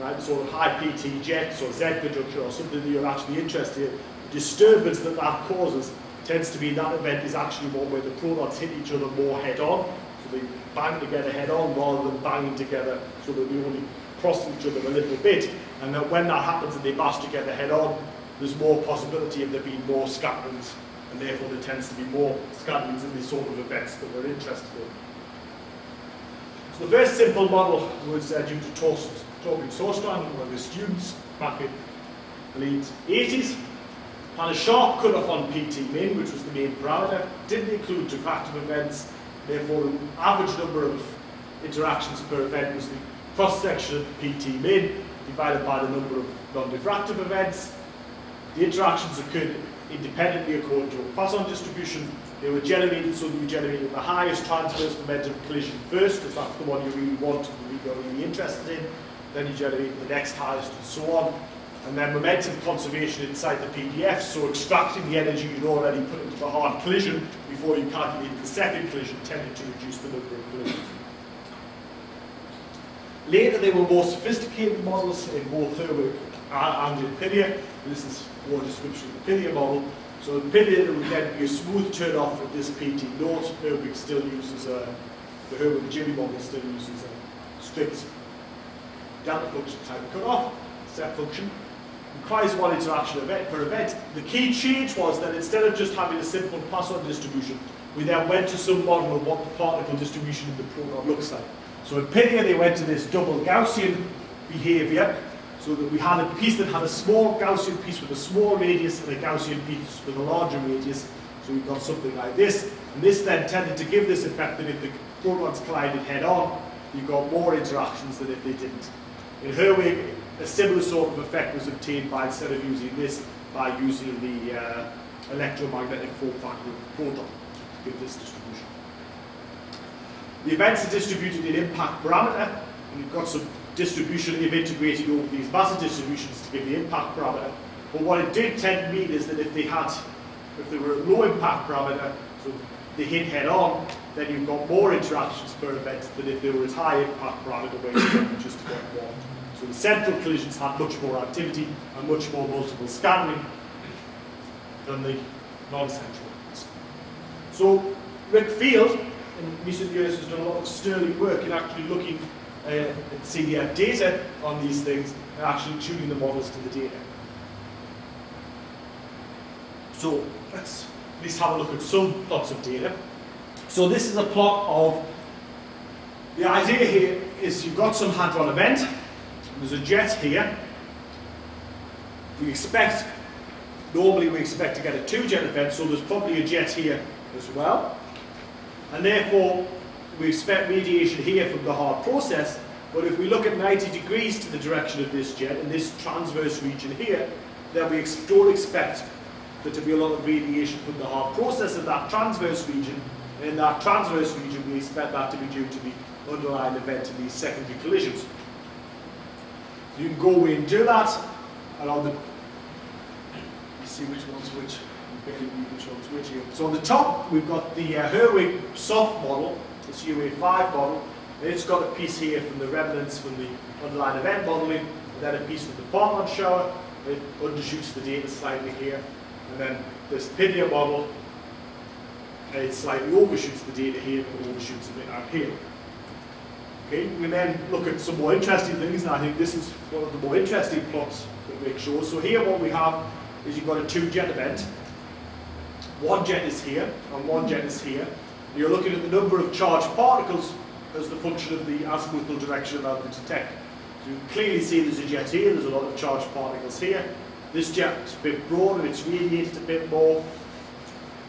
right, sort of high PT jets or Z conjunction or something that you're actually interested in, the disturbance that that causes tends to be that event is actually one where the protons hit each other more head-on, so they bang together head-on rather than banging together so that they only cross each other a little bit, and that when that happens and they bash together head-on, there's more possibility of there being more scatterings, and therefore there tends to be more scatterings in the sort of events that we're interested in. So the first simple model was due to Torben Sorstrand, one of the students back in the late 80s. Had a sharp cutoff on PT min, which was the main parameter. Didn't include diffractive events, therefore the average number of interactions per event was the cross-section of PT min divided by the number of non-diffractive events. The interactions occurred independently according to a Poisson distribution. They were generated so that you generated the highest transverse momentum collision first, because that's the one you really want and you're really interested in. Then you generate the next highest and so on. And then momentum conservation inside the PDF, so extracting the energy you'd already put into the hard collision before you calculated the second collision tended to reduce the number of collisions. Later there were more sophisticated models in both Herwig and in Pidia. This is more description of the Pidia model. So in Pidia there would then be a smooth turn-off of this PT naught. Herwig still uses, the Herwig Jimmy model still uses a strict delta function type of cut-off, step function. Requires one interaction event per event. The key change was that instead of just having a simple Poisson distribution, we then went to some model of what the particle distribution in the proton looks like. So in Pidia they went to this double Gaussian behavior, so that we had a piece that had a small Gaussian piece with a small radius and a Gaussian piece with a larger radius. So we've got something like this. And this then tended to give this effect that if the protons collided head-on, you got more interactions than if they didn't. In Herwig, a similar sort of effect was obtained by, instead of using this, by using the electromagnetic form factor of the proton to give this distribution. The events are distributed in impact parameter, and you've got some distribution you've integrated over these massive distributions to give the impact parameter. But what it did tend to mean is that if they were a low impact parameter, so they hit head on, then you've got more interactions per event than if they were as high impact parameter where you just got one. So the central collisions had much more activity and much more multiple scattering than the non-central ones. So Rick Field, in recent years, has done a lot of sterling work in actually looking at CDF data on these things and actually tuning the models to the data. So let's at least have a look at some plots of data. So this is a plot of, the idea here is you've got some hadron event. There's a jet here. Normally we expect to get a 2-jet event, so there's probably a jet here as well. And therefore, we expect radiation here from the hard process, but if we look at 90 degrees to the direction of this jet, in this transverse region here, then we don't expect there to be a lot of radiation from the hard process in that transverse region. And in that transverse region, we expect that to be due to the underlying event in these secondary collisions. So you can go away and do that, and on the, you see which one's which, you barely read which one's which here. So on the top, we've got the Herwig soft model, this UA5 model, and it's got a piece here from the remnants from the underlying event modeling, and then a piece from the Bartman shower. It undershoots the data slightly here, and then this PIDIA model, it slightly overshoots the data here, but overshoots a bit out here. Okay, we then look at some more interesting things, and I think this is one of the more interesting plots that make sure. So here what we have is you've got a 2-jet event. One jet is here, and one jet is here. And you're looking at the number of charged particles as the function of the azimuthal direction of the detect. So you can clearly see there's a jet here, there's a lot of charged particles here. This jet is a bit broader, it's radiated a bit more.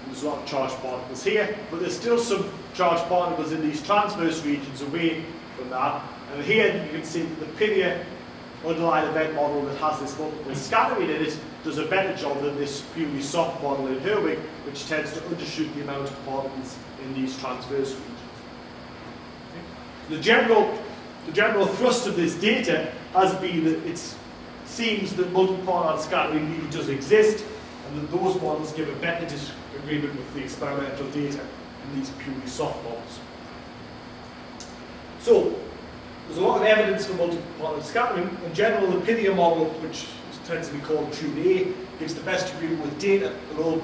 There's a lot of charged particles here, but there's still some charged particles in these transverse regions away from that. And here you can see that the PIDIA underlying event model that has this multiple scattering in it does a better job than this purely soft model in Herwig, which tends to undershoot the amount of particles in these transverse regions. The general thrust of this data has been that it seems that multi-parallel scattering really does exist, and that those models give a better disagreement with the experimental data in these purely soft models. So, there's a lot of evidence for multi-parallel scattering. In general, the PIDIA model, which tends to be called true A, gives the best agreement with data, although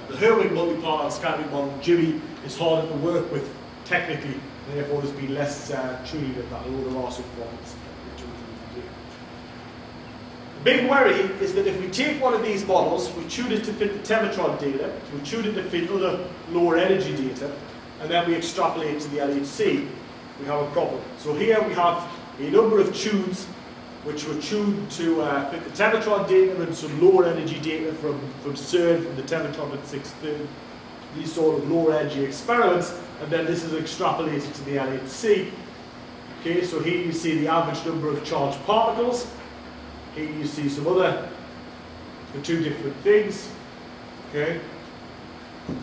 the Herwig multi-parallel scattering model, Jimmy, is harder to work with technically, and therefore there's been less tuning of that, although there are some problems. The big worry is that if we take one of these models, we tune it to fit the Tevatron data, we tune it to fit other lower energy data, and then we extrapolate to the LHC, we have a problem. So here we have a number of tunes which were tuned to fit the Tevatron data and some lower energy data from CERN, from the Tevatron at 630, these sort of lower energy experiments, and then this is extrapolated to the LHC. Okay, so here you see the average number of charged particles. Here you see some other, for two different things. Okay,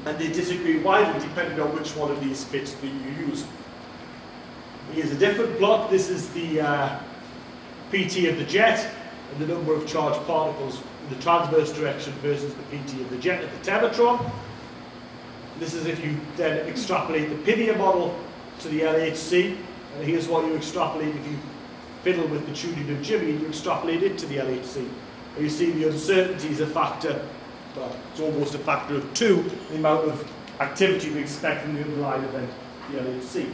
and they disagree widely depending on which one of these fits that you use. Here's a different plot. This is the PT of the jet and the number of charged particles in the transverse direction versus the PT of the jet at the Tevatron. This is if you then extrapolate the PIDIA model to the LHC, and here's what you extrapolate if you fiddle with the tuning of Jimmy and you extrapolate it to the LHC. And you see the uncertainty is a factor, well, it's almost a factor of 2, the amount of activity we expect in the underlying event, the LHC.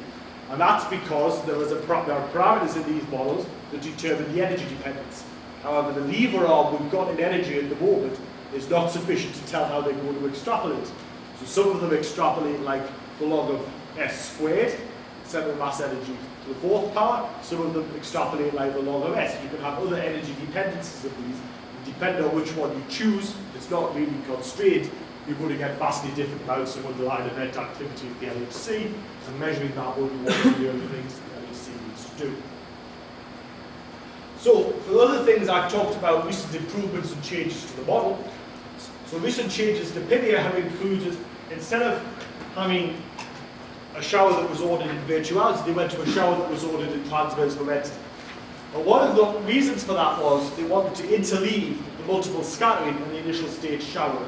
And that's because there are parameters in these models that determine the energy dependence. However, the lever arm we've got in energy at the moment is not sufficient to tell how they're going to extrapolate. So some of them extrapolate like the log of s squared, center of mass energy to the 4th power. Some of them extrapolate like the log of s. You can have other energy dependencies of these. Depending on which one you choose, it's not really constrained. You're going to get vastly different amounts of underlying event activity at the LHC, and measuring that will be one of the early things the LHC needs to do. So, for the other things, I've talked about recent improvements and changes to the model. So recent changes to PIDIA have included, instead of having a shower that was ordered in virtuality, they went to a shower that was ordered in transverse momentum. But one of the reasons for that was they wanted to interleave the multiple scattering and the initial stage shower.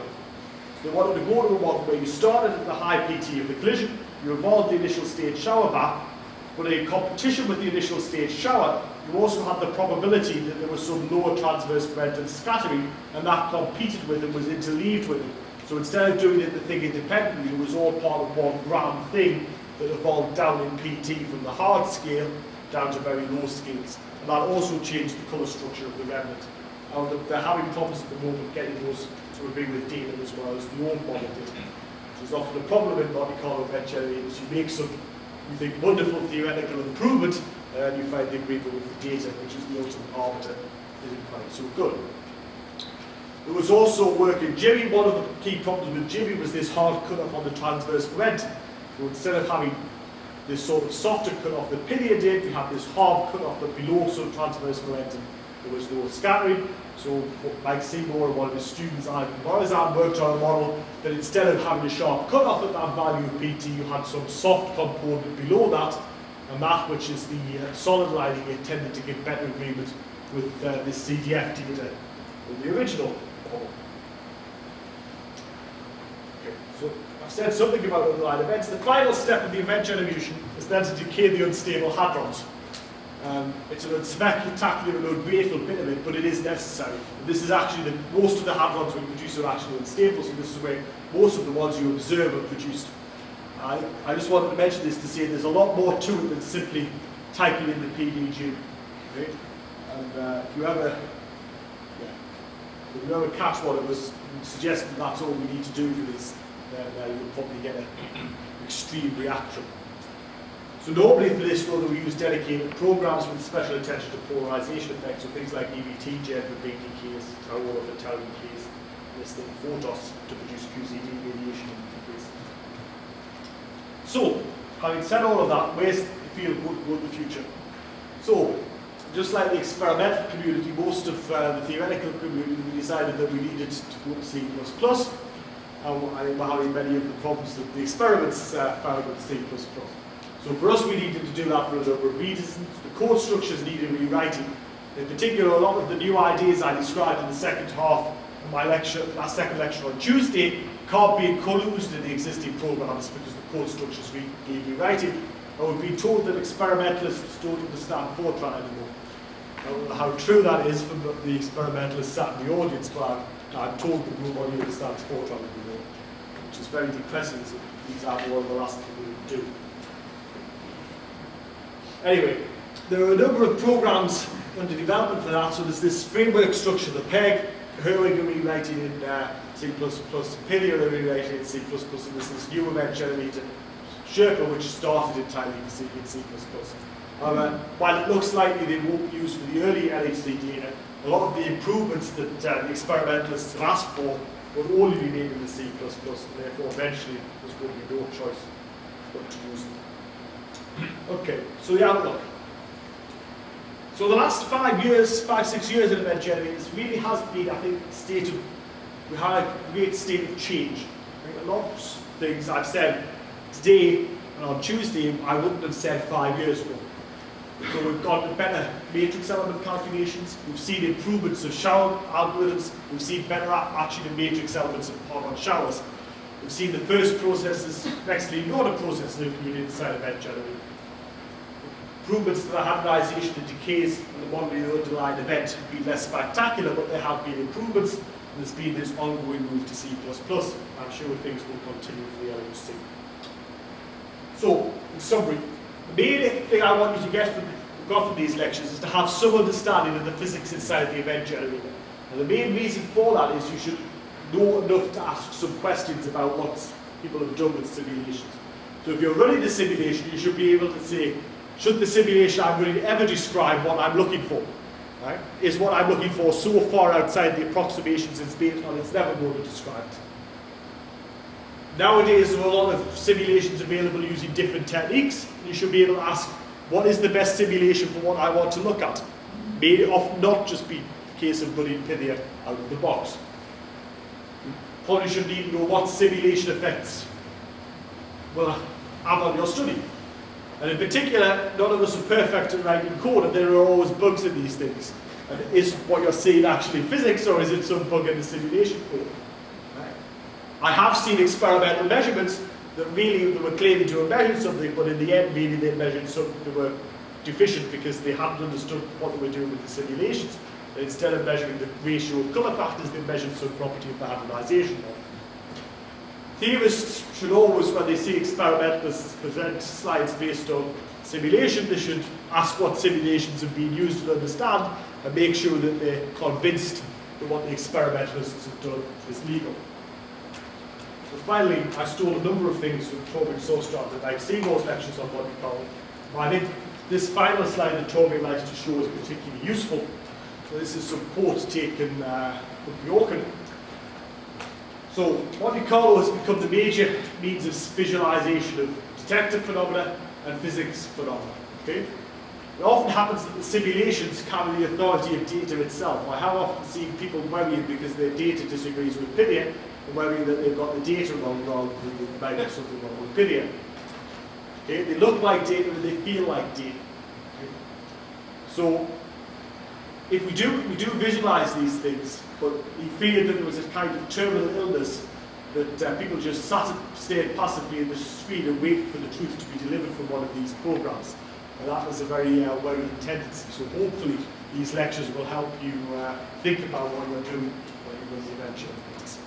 They wanted to go to a model where you started at the high PT of the collision, you evolved the initial stage shower back, but in competition with the initial stage shower, you also had the probability that there was some lower transverse momentum scattering, and that competed with and was interleaved with it. So instead of doing the thing independently, it was all part of one grand thing that evolved down in PT from the hard scale down to very low scales. And that also changed the colour structure of the remnant. And they're having problems at the moment getting those to agree with data as well as the old model did. Which is often a problem in Monte Carlo event generating, is you make some, you think, wonderful theoretical improvement, and you find the agreement with the data, which is the ultimate arbiter, isn't quite so good. There was also work in Jimmy. One of the key problems with Jimmy was this hard cutoff on the transverse momentum. So instead of having this sort of softer cutoff that PIDIA did, we had this hard cutoff that below some transverse momentum there was no scattering. So Mike Seymour and one of his students, Ivan Morazan, worked on a model that instead of having a sharp cutoff at that value of PT, you had some soft component below that, and that which is the solid line again tended to give better agreement with this CDF data than the original model. Okay, so I've said something about underlying events. The final step of the event generation is then to decay the unstable hadrons. It's an unspectacular and ungrateful bit of it, but it is necessary. And this is actually most of the hadrons we produce are actually unstable, so this is where most of the ones you observe are produced. I just wanted to mention this to say there's a lot more to it than simply typing in the PDG. Okay? And if you ever catch what it was suggesting that's all we need to do for this, then you'll probably get an extreme reaction. So normally for this, though, we use dedicated programs with special attention to polarization effects, so things like EVT gen for big decays, tau for tau decays, and this thing PHOTOS to produce QCD radiation decays. So, having said all of that, where's the field going in the future? So, just like the experimental community, most of the theoretical community decided that we needed to go to C++. I think we're having many of the problems that the experiments found with C++. So for us, we needed to do that for a number of reasons. The code structures needed rewriting. In particular, a lot of the new ideas I described in the second half of my lecture, my second lecture on Tuesday, can't be included in the existing programs because the code structures need rewriting. And we've been told that experimentalists don't understand Fortran anymore. I don't know how true that is from the experimentalists sat in the audience, but I'm told that nobody understands Fortran anymore, which is very depressing, so these are one of the last things we do. Anyway, there are a number of programs under development for that. So there's this framework structure, the PEG, Herwig are rewriting in C++, Pillier are rewriting in C++, and there's this new event generator, Circle, which started entirely in C++. While it looks likely they won't be used for the early LHC data, a lot of the improvements that the experimentalists have asked for will only be made in the C++, and therefore eventually there's going to be no choice but to use them. Okay, so the outlook. So the last 5 years, 5-6 years in event generators really has been, I think, we had a great state of change. I think a lot of things I've said today and on Tuesday I wouldn't have said 5 years ago. So we've got better matrix element calculations, we've seen improvements of shower algorithms, we've seen better matching of matrix elements of Polygon showers. We've seen the first processes, next to the order processes included inside event generator. Improvements to the hadronization and decays and the modeling of the underlying event have been less spectacular, but there have been improvements, and there's been this ongoing move to C++. I'm sure things will continue for the LHC. So, in summary, the main thing I want you to get from these lectures is to have some understanding of the physics inside the event generator. And the main reason for that is you should know enough to ask some questions about what people have done with simulations. So if you're running the simulation, you should be able to say, should the simulation I'm running ever describe what I'm looking for? Right? Is what I'm looking for so far outside the approximations it's based on, it's never going to describe it. Nowadays, there are a lot of simulations available using different techniques. You should be able to ask, what is the best simulation for what I want to look at? May it often not just be the case of running Pythia out of the box. You probably shouldn't even know what simulation effects will have on your study. And in particular, none of us are perfect at writing code, and there are always bugs in these things. And is what you're seeing actually physics, or is it some bug in the simulation code? Right. I have seen experimental measurements that really were claiming to have measured something, but in the end, really they measured something that were deficient because they hadn't understood what they were doing with the simulations. And instead of measuring the ratio of colour factors, they measured some property of the hadronization model. Theorists should always, when they see experimentalists present slides based on simulation, they should ask what simulations have been used to understand and make sure that they're convinced that what the experimentalists have done is legal. So finally, I stole a number of things from Torbjörn Sostrand, and I've seen those lectures on what we call it. I think this final slide that Torbjörn likes to show is particularly useful. So this is some quotes taken from Bjorken. So Monte Carlo has become the major means of visualization of detective phenomena and physics phenomena. Okay? It often happens that the simulations carry the authority of data itself. I have often seen people worrying because their data disagrees with Pythia, and worrying that they've got the data wrong rather than they might have something wrong with Pythia. Okay? They look like data and they feel like data. Okay? So if we do visualize these things, but we feared that there was a kind of terminal illness, that people just stayed passively in the street and wait for the truth to be delivered from one of these programs. And that was a very worrying tendency. So hopefully these lectures will help you think about what you're doing when you're running the event.